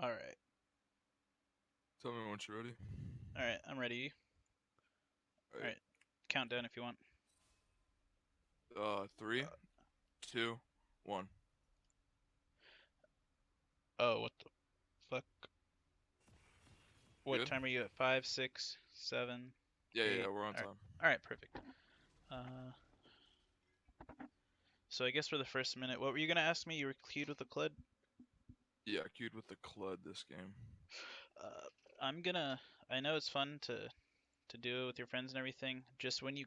Alright. Tell me when you're ready. Alright, I'm ready. Alright. Alright. Countdown if you want. 3, 2, 1. Oh, what the fuck? What Good? time are you at? 5, 6, 7, Yeah, 8? we're on Alright. time. Alright, perfect. Uh, so I guess for the first minute, what were you gonna ask me? You were queued with the clud? Yeah, queued with the Clud this game. Uh, I'm gonna. I know it's fun to do it with your friends and everything. Just when you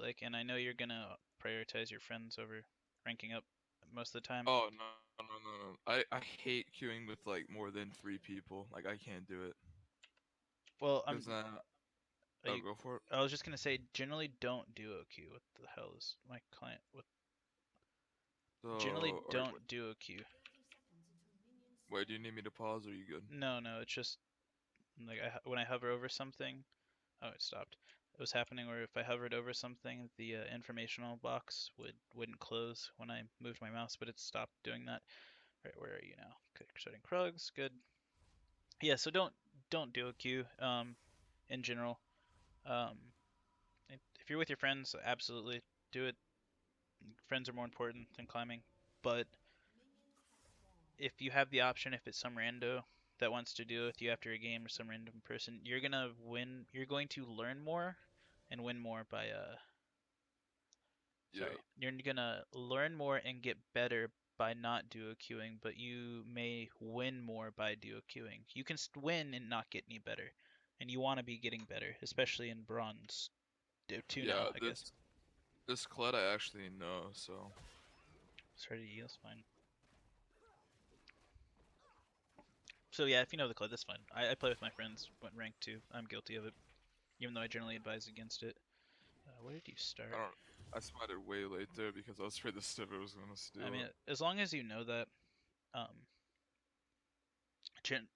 like, and I know you're gonna prioritize your friends over ranking up most of the time. Oh, no. I hate queuing with like more than 3 people. Like, I can't do it. Well, Because then, are oh, you, go for it. I was just gonna say, generally don't duo queue. What the hell is my client? What? Generally So, alright, don't duo queue. wait, do you need me to pause or are you good? No, it's just like when I hover over something. Oh, it stopped. It was happening where if I hovered over something, the informational box wouldn't close when I moved my mouse, but it stopped doing that. All right, where are you now? Okay, starting Krugs, good. Yeah, so don't duo queue. In general, um, if you're with your friends, absolutely do it. Friends are more important than climbing, but if you have the option, if it's some rando that wants to do it with you after a game or some random person, you're gonna win. You're going to learn more and win more by Yeah. sorry. You're gonna learn more and get better by not duo queuing, but you may win more by duo queuing. You can win and not get any better, and you want to be getting better, especially in bronze 2 now, Yeah, I guess. this Clud I actually know, so. Sorry, to that's fine. So yeah, if you know the club, that's fine. I play with my friends, went rank 2. I'm guilty of it, even though I generally advise against it. Where did you I start? don't. I spotted way late there because I was afraid the Stivir was gonna I steal mean, it. as long as you know that, um, gen-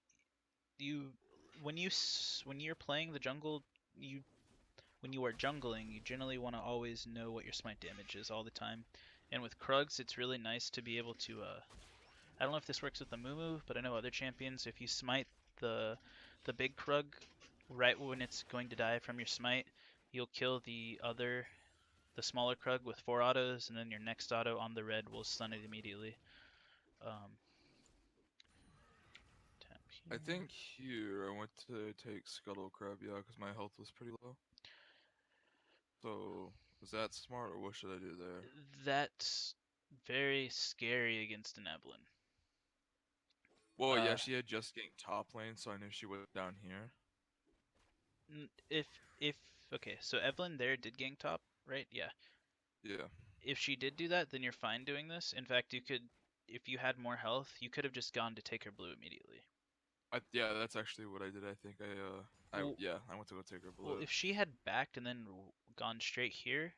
you when you're playing the jungle, you when you are jungling, you generally want to always know what your smite damage is all the time. And with Krugs, it's really nice to be able to. I don't know if this works with the Amumu, but I know other champions. If you smite the the big Krug right when it's going to die from your smite, you'll kill the smaller Krug with 4 autos, and then your next auto on the red will stun it immediately. Um, tap I here. think here I went to take Scuttle Crab, yeah, because my health was pretty low. So, was that smart or what should I do there? That's very scary against an Evelyn. Well, yeah, Uh, she had just gained top lane, so I knew she was down here. if okay, so Evelyn there did gank top, right? Yeah. Yeah. If she did do that, then you're fine doing this. In fact, you could, if you had more health, you could have just gone to take her blue immediately. Yeah, that's actually what I did. I think Well, yeah, I went to go take her well, blue. if she had backed and then gone straight here,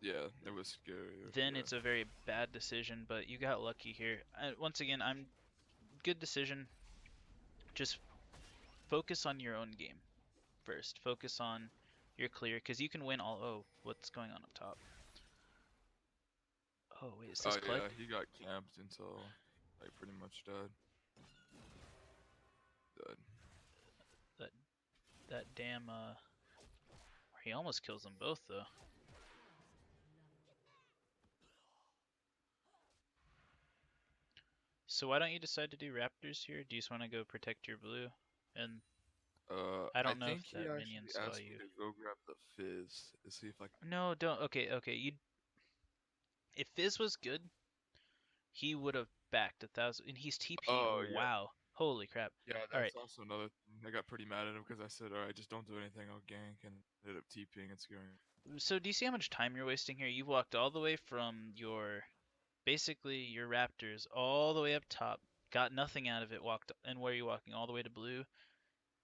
Yeah, it was scarier. then Yeah. it's a very bad decision. But you got lucky here. Once again, I'm good decision. Just focus on your own game first. Focus on your clear because you can win all. Oh, what's going on up top? Oh wait, is this Oh Clud? yeah, he got camped until I pretty much died. Died. That that damn he almost kills them both though. So why don't you decide to do Raptors here? Do you just want to go protect your blue? And I I don't know think if he that actually minion saw asked me you. to go grab the fizz to see if I can. No, don't. Okay. You if Fizz was good, he would have backed 1,000. And he's Oh TPing. yeah, Wow. Holy crap. yeah. All That's right. also another thing. I got pretty mad at him because I said, "All right, just don't do anything. I'll gank," and ended up TPing and scaring. So do you see how much time you're wasting here? You've walked all the way from your basically your Raptors all the way up top, got nothing out of it. Walked and where are you walking all the way to blue?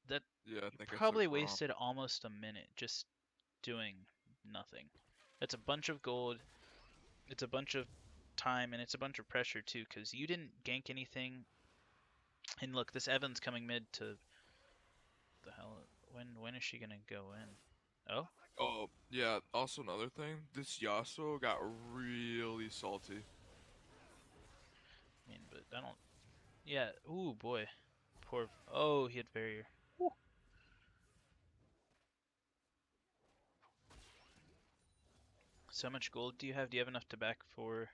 That Yeah, I you think I probably took wrong. wasted almost a minute just doing nothing. That's a bunch of gold. It's a bunch of time and it's a bunch of pressure too because you didn't gank anything. And look, this Evan's coming mid to the hell. When is she gonna go in? Oh, Oh yeah. Also another thing, this Yasuo got really salty. I mean, but I don't. Yeah. Ooh boy. poor. Oh, he had barrier. Whew. So much gold do you have? Do you have enough to back for?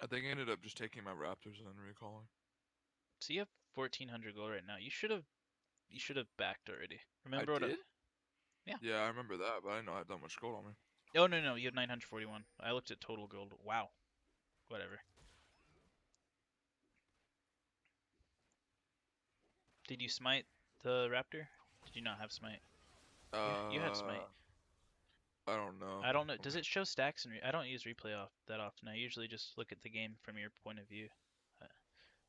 I think I ended up just taking my Raptors and then recalling. So you have 1,400 gold right now. You should have backed already. I Remember what? did? Yeah. Yeah, I remember that, but I didn't know I had that much gold on me. Oh no no, you have 941. I looked at total gold. Wow. Whatever. Did you smite the raptor? Did you not have smite? You had smite. Uh, I don't know. I don't know. Does it show stacks? I don't use replay off that often. I usually just look at the game from your point of view,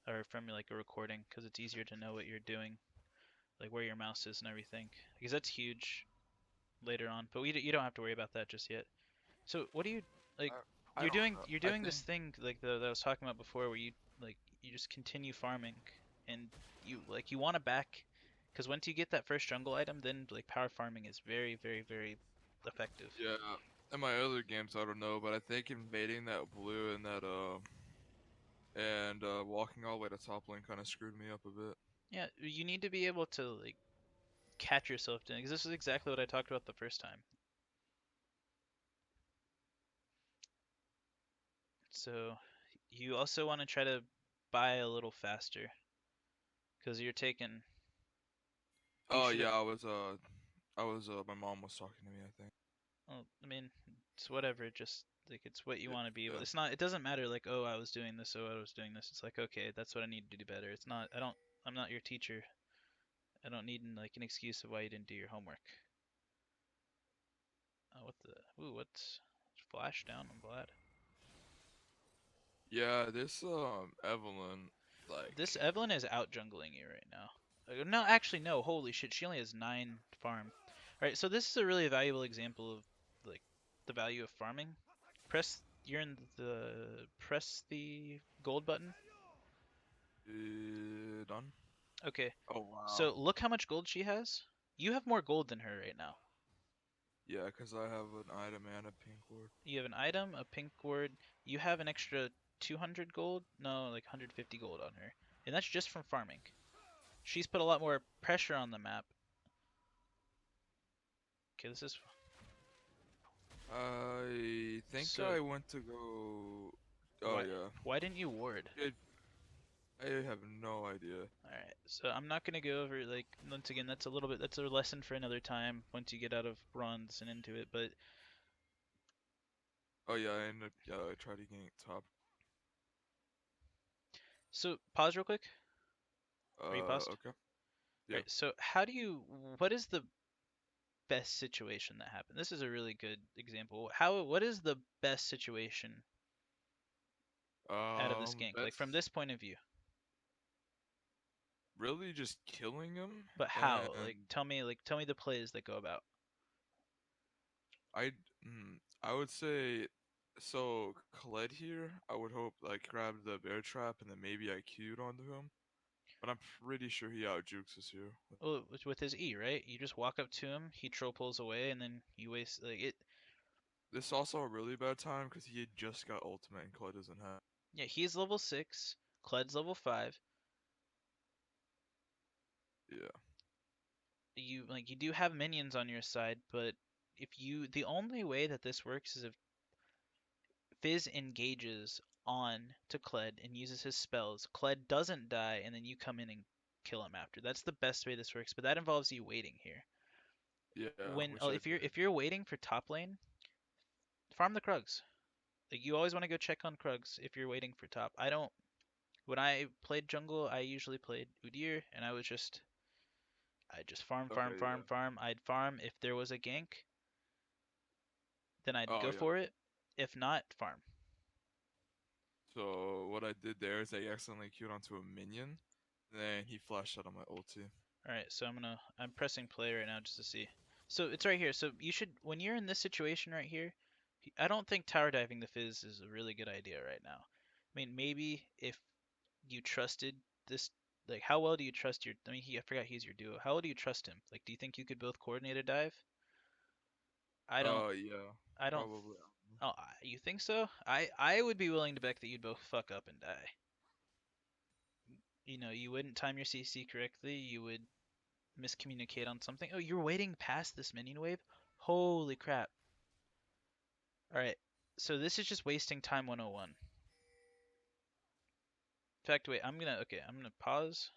or from like a recording, because it's easier to know what you're doing, like where your mouse is and everything. Because that's huge later on. But you don't have to worry about that just yet. So what do you like? I don't know. You're I doing this think. thing like that I was talking about before, where you just continue farming, and you want to back, because once you get that first jungle item, then like power farming is very very very effective. Yeah. In my other games, I don't know, but I think invading that blue and walking all the way to top lane kind of screwed me up a bit. Yeah, you need to be able to like catch yourself doing, because this is exactly what I talked about the first time. So you also want to try to buy a little faster, because you're taking. You Oh should have. yeah, my mom was talking to me, I think. Well, I mean, it's whatever. Just like it's what you Yeah, want to be able. yeah. It's not. It doesn't matter. Like, oh, I was doing this. Oh, I was doing this. It's like, okay, that's what I need to do better. It's not. I don't. I'm not your teacher. I don't need like an excuse of why you didn't do your homework. Oh, what the? Ooh, what's flash down? I'm glad. Yeah, this Evelyn, This like, Evelyn is out jungling you right now. No, actually, no. Holy shit, she only has 9 farm. All right, so this is a really valuable example of like the value of farming. Press the gold button. done. Okay, Oh wow. so look how much gold she has. You have more gold than her right now. Yeah, 'cause I have an item and a pink ward. You have an item, a pink ward. You have an extra 200 gold. No, like 150 gold on her, and that's just from farming. She's put a lot more pressure on the map. Okay, this is I think so. I went to go. Oh Why yeah. why didn't you ward? It, I have no idea. Alright, so I'm not gonna go over like once again that's a lesson for another time once you get out of bronze and into it, but Oh yeah, I ended up. Yeah, I tried to gain top. so pause real quick. Are you paused? Okay. Yeah. Alright, so what is the best situation that happened? This is a really good example. What is the best situation out of this gank? Like from That's this point of view. really just killing him, But how? and Tell me the plays that go about. I, I would say, so Khaled here. I would hope like grab the bear trap and then maybe I queued onto him, but I'm pretty sure he out jukes us here. Well, with his E, right? You just walk up to him, he troll pulls away, and then you waste like it. This is also a really bad time because he had just got ultimate and Khaled doesn't have. Yeah, he's level 6, Cled's level 5. Yeah. You do have minions on your side, but the only way that this works is if Fizz engages on to Kled and uses his spells. Kled doesn't die, and then you come in and kill him after. That's the best way this works, but that involves you waiting here. Yeah, which I If did. you're waiting for top lane, farm the Krugs. Like you always want to go check on Krugs if you're waiting for top. I don't. When I played jungle, I usually played Udyr, and I just farm, farm, Okay, farm, yeah. farm. I'd farm if there was a gank, then I'd Oh go yeah. for it. If not, farm. So what I did there is I accidentally queued onto a minion, then he flashed out on my ulti. All right, so I'm pressing play right now just to see. So it's right here. So you should when you're in this situation right here, I don't think tower diving the Fizz is a really good idea right now. I mean, maybe if you trusted this, like how well do you trust your? I mean, I forgot he's your duo. How well do you trust him? Like, do you think you could both coordinate a dive? I don't. Yeah, I don't. probably. Oh, you think so? I would be willing to bet that you'd both fuck up and die. you wouldn't time your CC correctly. You would miscommunicate on something. Oh, you're waiting past this minion wave? Holy crap. All right. So this is just wasting time 101. In fact, wait, I'm gonna pause.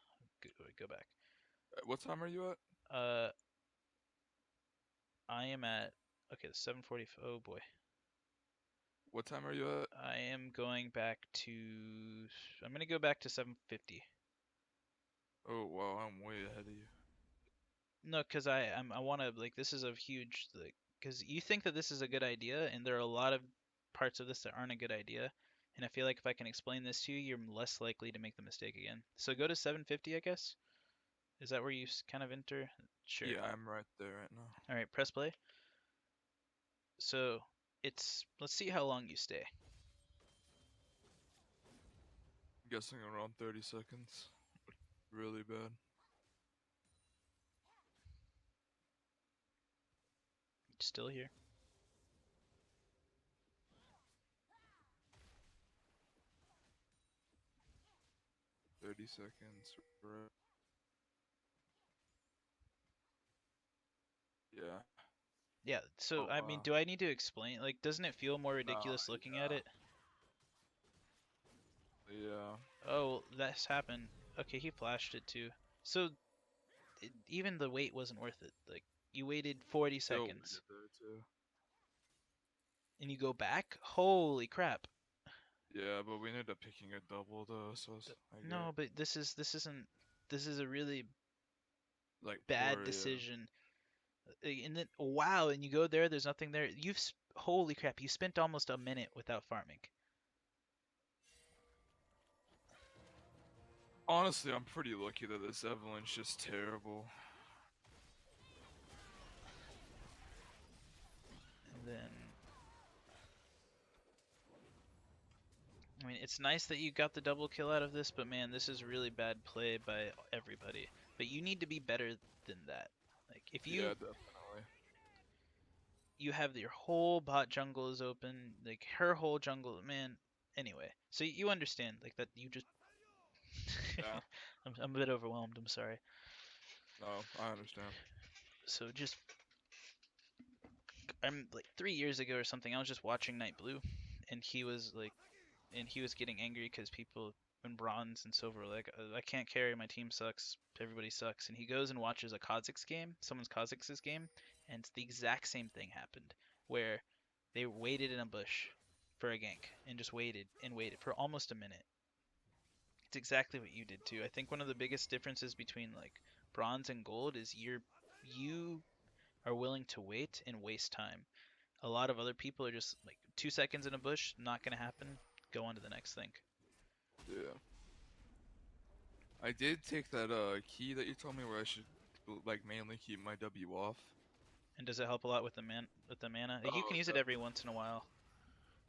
Go back. What time are you at? Uh, I am at, okay, 7:40. Oh boy. What time are you at? I am going back to, I'm gonna go back to 7:50. Oh wow, I'm way ahead of you. No, because I want to, like, this is a huge, like, because you think that this is a good idea, and there are a lot of parts of this that aren't a good idea. And I feel like if I can explain this to you, you're less likely to make the mistake again. So go to 7:50, I guess. Is that where you kind of enter? Sure. Yeah, I'm right there right now. All right, press play. So let's see how long you stay. I'm guessing around 30 seconds. Really bad. Still here. 30 seconds. Right. Yeah. Yeah. So Oh I mean, wow. do I need to explain? Like, doesn't it feel more No, ridiculous looking at it? yeah. Oh, that's happened. Okay, he flashed it too. So even the wait wasn't worth it. Like, you waited 40 Still seconds waited there too. and you go back? Holy crap. Yeah, but we ended up picking a double though, so I get No, but this is a really like bad poor, yeah. decision. And then wow, and you go there, there's nothing there. Holy crap, you spent almost a minute without farming. Honestly, I'm pretty lucky that this Evelyn's just terrible. And then I mean, it's nice that you got the double kill out of this, but man, this is really bad play by everybody. But you need to be better than that. Like if Yeah, definitely. you have your whole bot jungle is open, like her whole jungle, man. Anyway, so you understand like that you just Yeah. I'm a bit overwhelmed, I'm sorry. No, I understand. So just I'm like 3 years ago or something, I was just watching Night Blue and he was getting angry because people in bronze and silver were like, I can't carry, my team sucks, everybody sucks. And he goes and watches a Kha'Zix game, someone's Kha'Zix's game, and it's the exact same thing happened, where they waited in a bush for a gank and just waited and waited for almost a minute. It's exactly what you did too. I think one of the biggest differences between like bronze and gold is you are willing to wait and waste time. A lot of other people are just like 2 seconds in a bush, not gonna happen. Go on to the next thing. Yeah. I did take that key that you told me where I should like mainly keep my W off. And does it help a lot with the mana? You Oh, can use it every once in a while,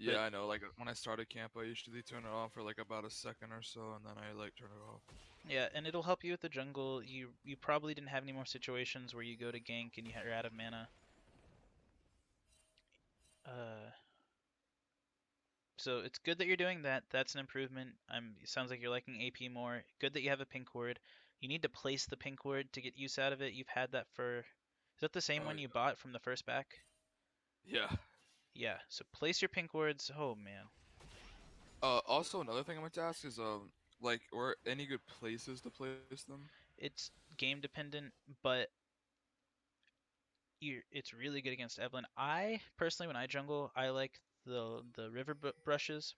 but yeah, I know. Like when I started camp, I usually turn it on for like about a second or so, and then I like turn it off. yeah, and it'll help you with the jungle. You probably didn't have any more situations where you go to gank and you're out of mana. Uh, so it's good that you're doing that. That's an improvement. It sounds like you're liking AP more. Good that you have a pink ward. You need to place the pink ward to get use out of it. You've had that for. Is that the same Oh one you yeah. bought from the first pack? Yeah. Yeah. So place your pink wards. Oh man, Also another thing I meant to ask is like or any good places to place them? it's game dependent, but it's really good against Evelyn. I personally, when I jungle, I like the river brushes,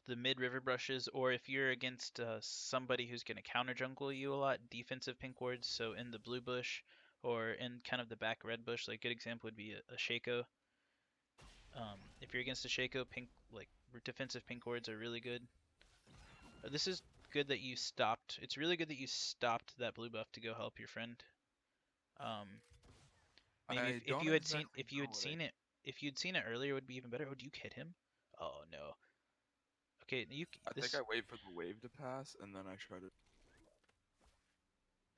the mid river brushes, or if you're against somebody who's going to counter jungle you a lot, defensive pink wards. So in the blue bush or in kind of the back red bush, like good example would be a Shaco. If you're against a Shaco, pink like defensive pink wards are really good. This is good that you stopped. It's really good that you stopped that blue buff to go help your friend. Um, Maybe I don't exactly if you know had what I seen it if you'd seen it earlier, it would be even better. Oh, do you hit him? Oh no. Okay, I think I this wait for the wave to pass and then I try to.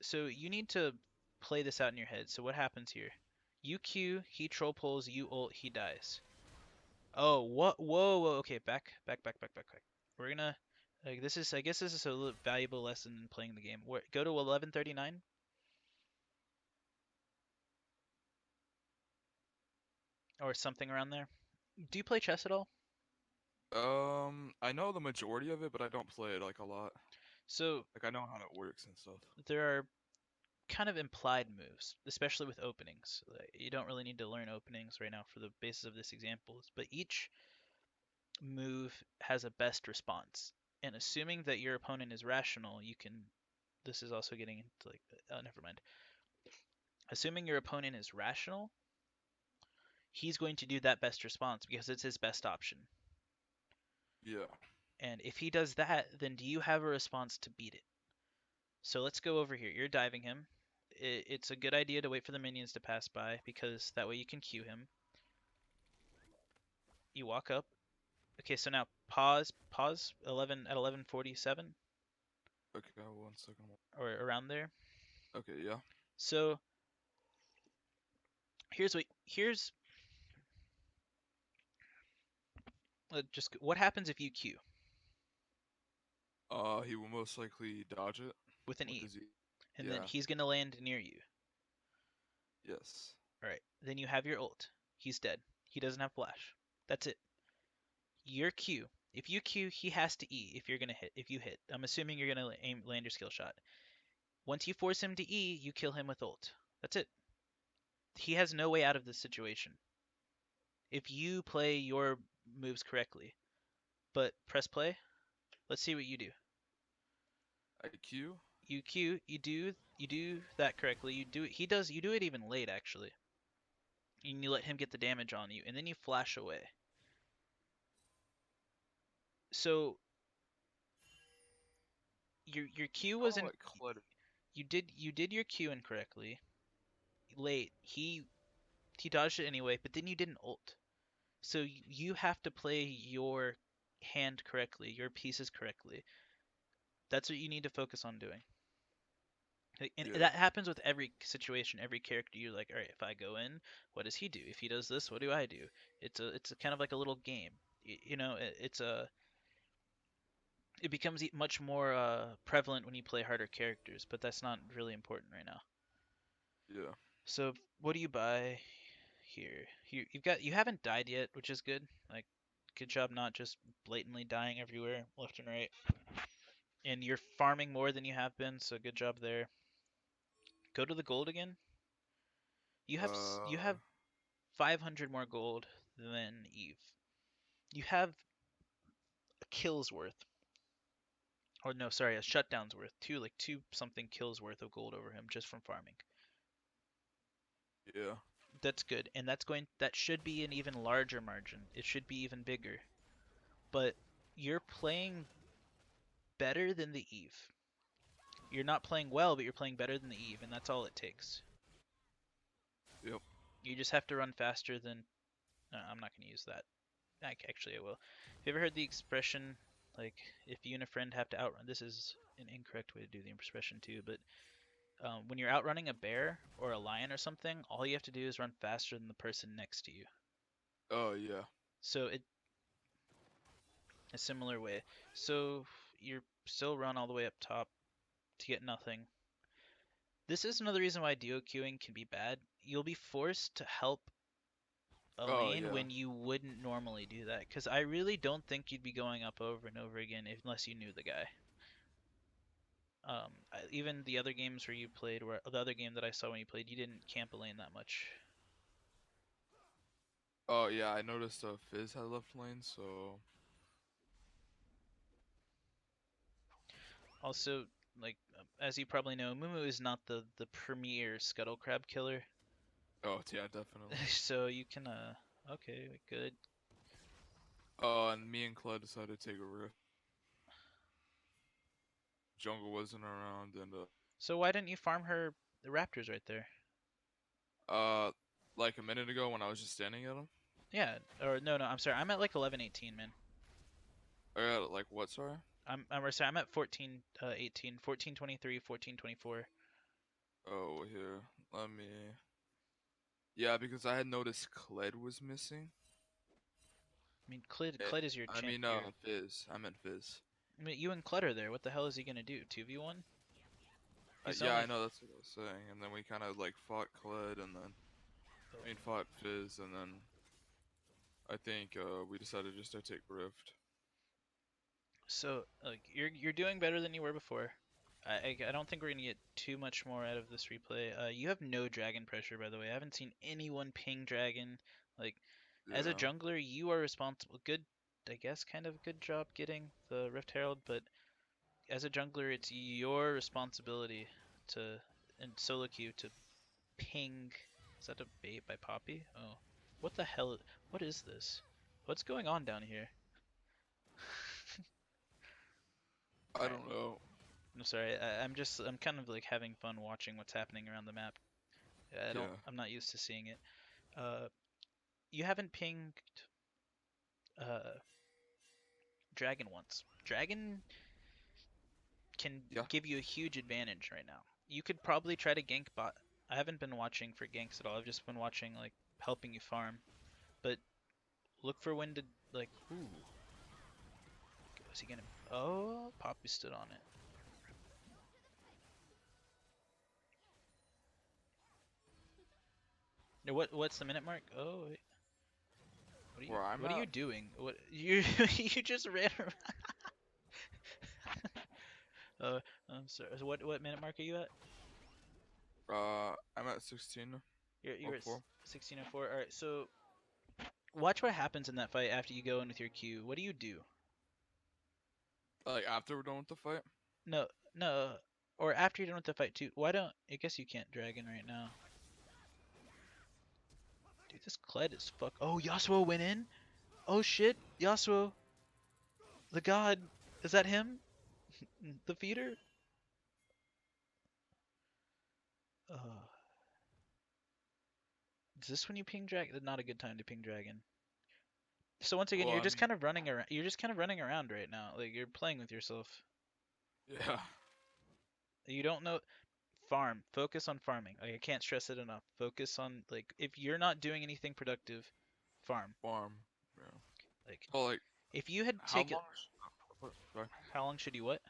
so you need to play this out in your head. So what happens here? You Q, he troll pulls, you ult, he dies. Oh, what? Whoa, whoa. Okay, back. We're gonna. Like this is, I guess this is a valuable lesson in playing the game. Go to 1139 or something around there. Do you play chess at all? I know the majority of it, but I don't play it like a lot. So Like I know how it works and stuff. there are kind of implied moves, especially with openings. Like, you don't really need to learn openings right now for the basis of this example, but each move has a best response. And assuming that your opponent is rational, you can. This is also getting into like. Never mind. Assuming your opponent is rational, he's going to do that best response because it's his best option. Yeah. And if he does that, then do you have a response to beat it? So let's go over here. You're diving him. It's a good idea to wait for the minions to pass by because that way you can cue him. You walk up. Okay, so now pause 11 at 11:47 Okay, 1 second. or around there. Okay, yeah. So here's just what happens if you queue He will most likely dodge it. with an What E, does he? and then Yeah. he's gonna land near you. Yes. All right, then you have your ult. He's dead. He doesn't have flash. That's it. Your Q. If you Q, he has to E if you're gonna hit. If you hit, I'm assuming you're gonna land your skill shot. Once you force him to E, you kill him with ult. That's it. He has no way out of this situation if you play your moves correctly. But press play. Let's see what you do. IQ. You Q. You do that correctly. You do he does. You do it even late actually. And you let him get the damage on you, and then you flash away. So your Q I don't wasn't. like clutter. You did your Q incorrectly late. He dodged it anyway, but then you didn't ult. So you have to play your hand correctly, your pieces correctly. That's what you need to focus on doing. And Yeah. that happens with every situation, every character. You're like, all right, if I go in, what does he do? If he does this, what do I do? It's a kind of like a little game. You know, it becomes much more prevalent when you play harder characters, but that's not really important right now. Yeah. So what do you buy here? You haven't died yet, which is good. Like, good job not just blatantly dying everywhere, left and right. And you're farming more than you have been, so good job there. Go to the gold again. You have Uh. 500 more gold than Eve. You have a kill's worth, or no, sorry, a shutdown's worth. Two something kills worth of gold over him just from farming. Yeah. That's good, and that should be an even larger margin. It should be even bigger. But you're playing better than the Eve. You're not playing well, but you're playing better than the Eve, and that's all it takes. Yep. You just have to run faster than. I'm not going to use that. Actually, I will. Have you ever heard the expression, like, if you and a friend have to outrun? This is an incorrect way to do the expression, too, but when you're outrunning a bear or a lion or something, all you have to do is run faster than the person next to you. Oh yeah. So a similar way. So you're still run all the way up top to get nothing. This is another reason why duo queuing can be bad. You'll be forced to help a Oh lane yeah. when you wouldn't normally do that, because I really don't think you'd be going up over and over again unless you knew the guy. Even the other games where you played, where the other game that I saw when you played, you didn't camp a lane that much. Oh yeah. I noticed Fizz had left lane, so. Also, like as you probably know, Mumu is not the premier scuttle crab killer, Oh yeah, definitely. so you can okay, good. Oh, and me and Clyde decided to take a rift. Jungle wasn't around, and So why didn't you farm her the raptors right there? uh, like a minute ago when I was just standing at him. Yeah, or no, I'm sorry, I'm at like 11:18, man. Like what? Sorry. I'm sorry, I'm at 14 18, 14:23, 14:24. Oh, here. Let me. Yeah, because I had noticed Kled was missing. I mean, Clid Eh, Clid is your I champ. mean, Your Fizz. I meant Fizz. I mean, you and Clutter there. What the hell is he gonna do? 2v1? He's Yeah, I only. know that's what I was saying. And then we kind of like fought Kled, and then Oh. I mean fought Fizz, and then I think we decided just to take Rift. So like you're doing better than you were before. I don't think we're gonna get too much more out of this replay. You have no dragon pressure, by the way. I haven't seen anyone ping dragon. Like, as a Yeah, jungler, you are responsible. Good, I guess, kind of good job getting the Rift Herald, but as a jungler, it's your responsibility to in solo queue to ping. Is that a bait by Poppy? Oh, what the hell? What is this? What's going on down here? I Alright, don't know. I'm sorry. I'm kind of like having fun watching what's happening around the map. Yeah, I'm not used to seeing it. Uh, you haven't pinged uh Dragon once. Dragon can yeah. give you a huge advantage right now. You could probably try to gank bot. I haven't been watching for ganks at all. I've just been watching like helping you farm. But look for when to like. Ooh, is he gonna? Oh, Poppy stood on it. No, what's the minute mark? Oh, wait. Where I'm What are you at, doing? What you you just ran around. Uh, I'm sorry. So what minute mark are you at? I'm at 16. You're Oh, at 4. 16:04. All right. So watch what happens in that fight after you go in with your Q. What do you do? Like after we're done with the fight. No, no. Or after you're done with the fight too. Why don't? I guess you can't dragon right now. Dude, this Kled is fuck. Oh, Yasuo went in. Oh shit, Yasuo, the god. Is that him? The feeder? Uh, is this when you ping dragon? Not a good time to ping dragon. So once again, Well, you're I just mean, kind of running around. You're just kind of running around right now. Like you're playing with yourself. yeah, You don't know. Farm. Focus on farming. Like I can't stress it enough. Focus on like if you're not doing anything productive, farm. farm. Yeah. Like So like, if you had how taken long? Sorry. how long should you what?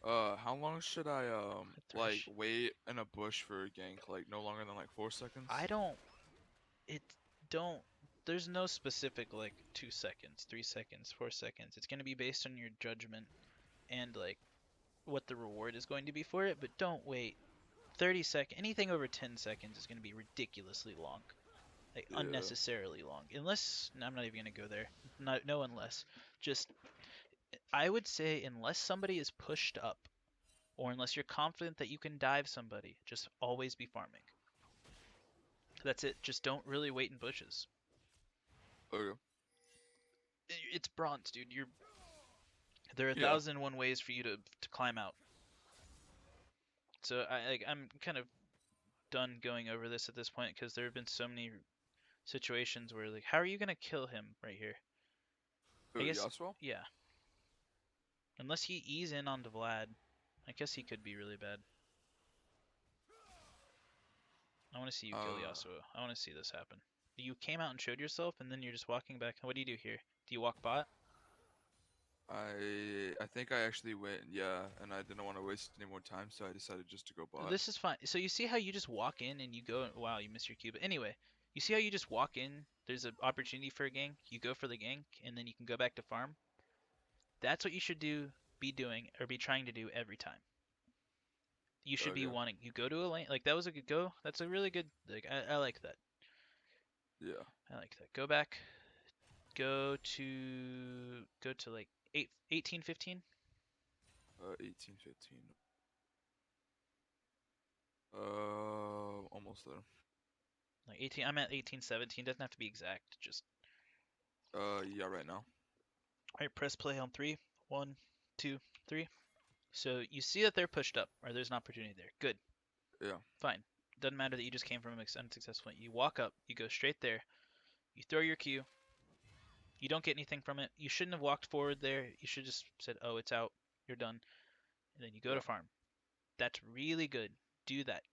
How long should I A like thresh. wait in a bush for a gank? Like no longer than like 4 seconds? I don't it don't there's no specific like 2 seconds, 3 seconds, 4 seconds. It's gonna be based on your judgment and like what the reward is going to be for it, but don't wait 30 seconds. Anything over 10 seconds is gonna be ridiculously long. Like Yeah. unnecessarily long. Unless no, I'm not even gonna go there. No unless. Just I would say unless somebody is pushed up, or unless you're confident that you can dive somebody, just always be farming. That's it. Just don't really wait in bushes. Okay. It's bronze, dude. There are a Yeah. thousand and one ways for you to climb out. So I'm kind of done going over this at this point because there have been so many situations where like, how are you gonna kill him right here? I Who, guess Yasuo? yeah. Unless he ease in onto Vlad, I guess he could be really bad. I want to see you kill Uh, Yasuo. I want to see this happen. You came out and showed yourself, and then you're just walking back. What do you do here? Do you walk bot? I think I actually went, yeah, and I didn't want to waste any more time, so I decided just to go bot. This is fine. So you see how you just walk in and you go, wow, you missed your cue. But anyway, you see how you just walk in, there's an opportunity for a gank, you go for the gank, and then you can go back to farm. That's what you should be doing, or be trying to do every time. You should be Okay. wanting, you go to a lane, like that was a good go. That's a really good, like, I like that. Yeah. I like that. Go back, go to like 18, 15. 18, 15. Almost there. Like 18, I'm at 18, 17. Doesn't have to be exact. Just, Yeah, right now. all right, press play on three. One, two, three. So you see that they're pushed up, or there's an opportunity there. Good, Yeah. fine. Doesn't matter that you just came from an unsuccessful. You walk up, you go straight there, you throw your Q, you don't get anything from it. You shouldn't have walked forward there. You should just said, "Oh, it's out. You're done." And then you go to Yeah. farm. That's really good. Do that.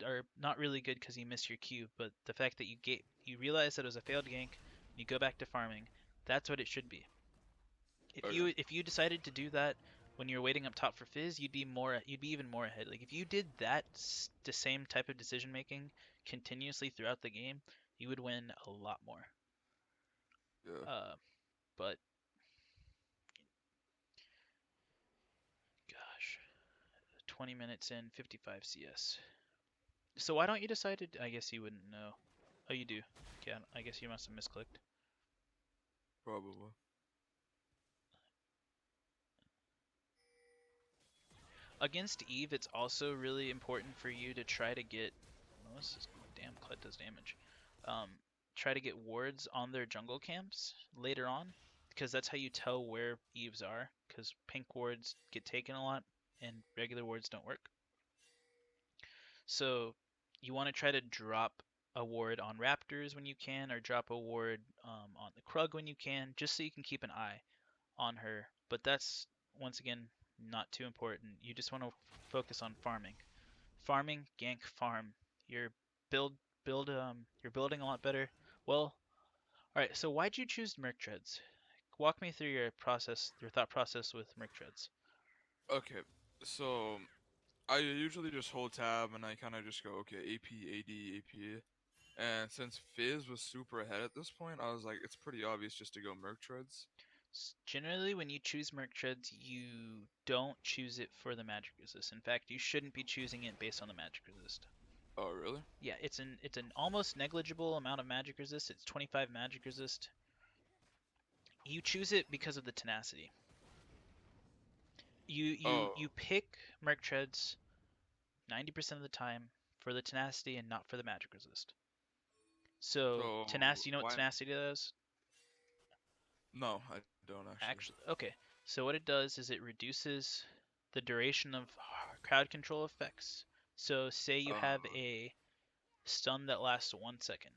Or not really good because you missed your Q, but the fact that you realize that it was a failed gank, you go back to farming. That's what it should be. Okay. If you decided to do that when you're waiting up top for Fizz, you'd be even more ahead. Like if you did the same type of decision making continuously throughout the game, you would win a lot more. Yeah. Uh, but gosh, 20 minutes in, 55 CS. So why don't you decide to? I guess you wouldn't know. Oh, you do. Yeah, I guess you must have misclicked. Probably. Against Eve, it's also really important for you to try to get. Oh, this is damn. Kled does damage. Um, Try to get wards on their jungle camps later on, because that's how you tell where Eves are. Because pink wards get taken a lot, and regular wards don't work. So you want to try to drop a ward on Raptors when you can, or drop a ward on the Krug when you can, just so you can keep an eye on her. But that's once again not too important. You just want to focus on farming. Farming, gank, farm. Your build you're building a lot better. Well, all right. So why'd you choose Merc Treads? Walk me through your thought process with Merc Treads. Okay. So I usually just hold tab and I kind of just go, okay, AP, AD, AP. And since Fizz was super ahead at this point, I was like, it's pretty obvious just to go Merc Treads. Generally, when you choose Merc Treads, you don't choose it for the magic resist. In fact, you shouldn't be choosing it based on the magic resist. Oh, really? Yeah, it's an almost negligible amount of magic resist. It's 25 magic resist. You choose it because of the tenacity. You Oh, pick Merc Treads 90% of the time for the tenacity and not for the magic resist. So so tenacity, you know what why? tenacity does? No, I don't actually. Actually, okay. So what it does is it reduces the duration of crowd control effects. So say you have Uh, a stun that lasts 1 second.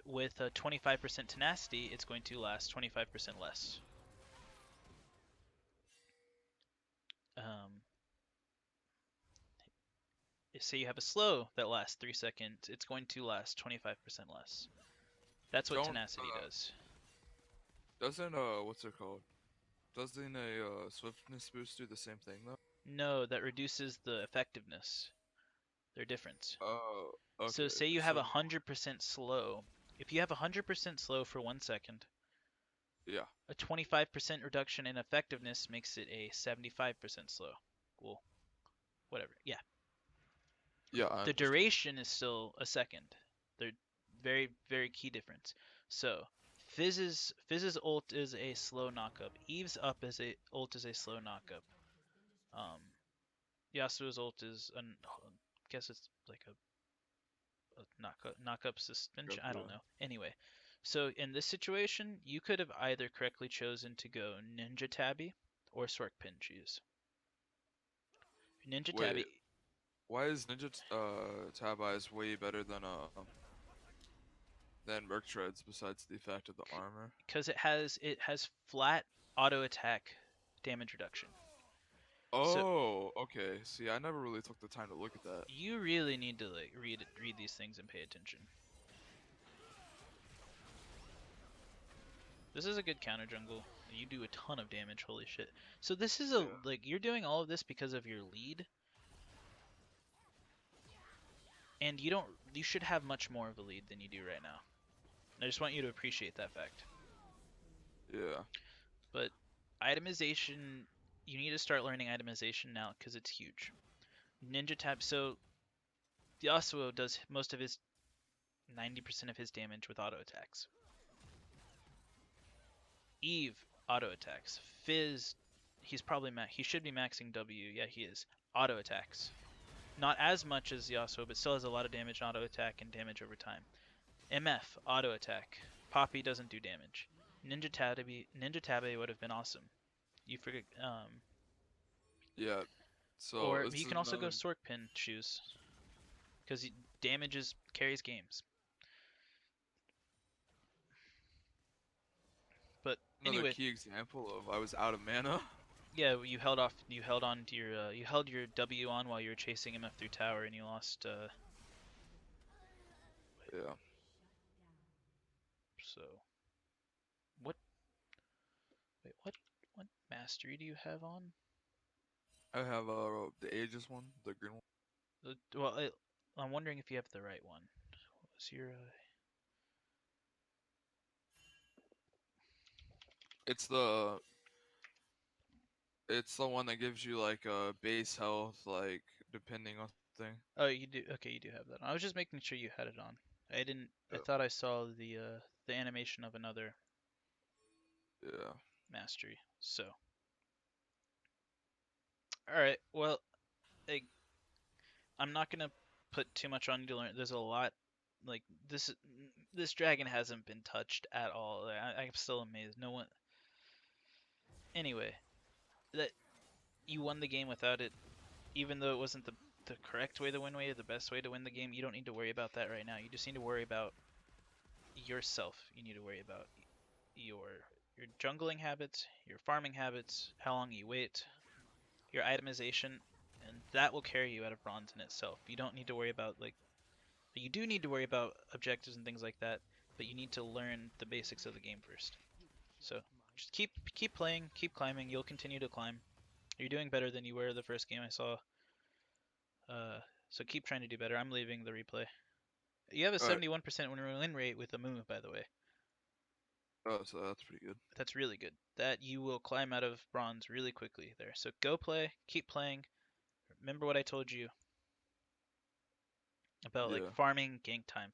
With a 25% tenacity, it's going to last 25% less. Um, Say you have a slow that lasts 3 seconds, it's going to last 25% less. That's what don't tenacity does. doesn't what's it called? Doesn't a swiftness boost do the same thing though? No, that reduces the effectiveness. They're different. Oh, So okay. say you have So 100% slow. If you have 100% slow for 1 second, yeah, a 25% reduction in effectiveness makes it a 75% slow. Well, whatever. Yeah. yeah, I The understand. duration is still a second. They're very, very key difference. So Fizz's ult is a slow knockup. Eve's up as a ult is a slow knockup. Um, Yasuo's ult is an I guess it's like a knock up suspension. Yep, I don't yeah. know. Anyway, so in this situation, you could have either correctly chosen to go Ninja Tabby or Sorkpin choose. Ninja Wait, Tabby why is Tab Eyes way better than Merc Treads besides the effect of the armor? because it has flat auto attack damage reduction. So Oh, okay. See, I never really took the time to look at that. you really need to like read these things and pay attention. This is a good counter jungle. You do a ton of damage. Holy shit! So this is a Yeah. like you're doing all of this because of your lead, and you should have much more of a lead than you do right now. I just want you to appreciate that fact. Yeah. But itemization, you need to start learning itemization now because it's huge. Ninja Tab. So Yasuo does most of his 90% of his damage with auto attacks. Eve auto attacks. Fizz, he should be maxing W. Yeah, he is. Auto attacks. Not as much as Yasuo, but still has a lot of damage auto attack and damage over time. MF auto attack. Poppy doesn't do damage. Ninja Tabi would have been awesome. You forget Yeah. So or this you is can also go another Sorkpin shoes because damages carries games. But another anyway, key example of I was out of mana. yeah, you held on to you held your W on while you were chasing MF through tower, and you lost. Yeah. So what? Wait, what mastery do you have on? I have the Aegis one, the green one. Well, I'm wondering if you have the right one. What was your It's the it's the one that gives you like a base health, like depending on thing. Oh, you do. Okay, you do have that on. I was just making sure you had it on. I didn't. I Yeah, thought I saw the animation of another yeah, mastery. So, all right. Well, I, I'm not gonna put too much on you to learn. There's a lot. Like this dragon hasn't been touched at all. I'm still amazed. No one. Anyway, that you won the game without it, even though it wasn't the correct way to win way, the best way to win the game. You don't need to worry about that right now. You just need to worry about yourself. You need to worry about your your jungling habits, your farming habits, how long you wait, your itemization, and that will carry you out of bronze in itself. You don't need to worry about like you do need to worry about objectives and things like that, but you need to learn the basics of the game first. So just keep playing, keep climbing. You'll continue to climb. You're doing better than you were the first game I saw. Uh, so keep trying to do better. I'm leaving the replay. You have a all right. 71% win rate with Amumu, by the way. Oh, so that's pretty good. That's really good. That you will climb out of bronze really quickly there. So go play, keep playing. Remember what I told you about like Yeah. farming, gank time,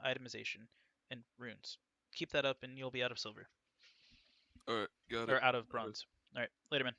itemization, and runes. Keep that up, and you'll be out of silver All right, got it. or out of Later. bronze. All right, later, man.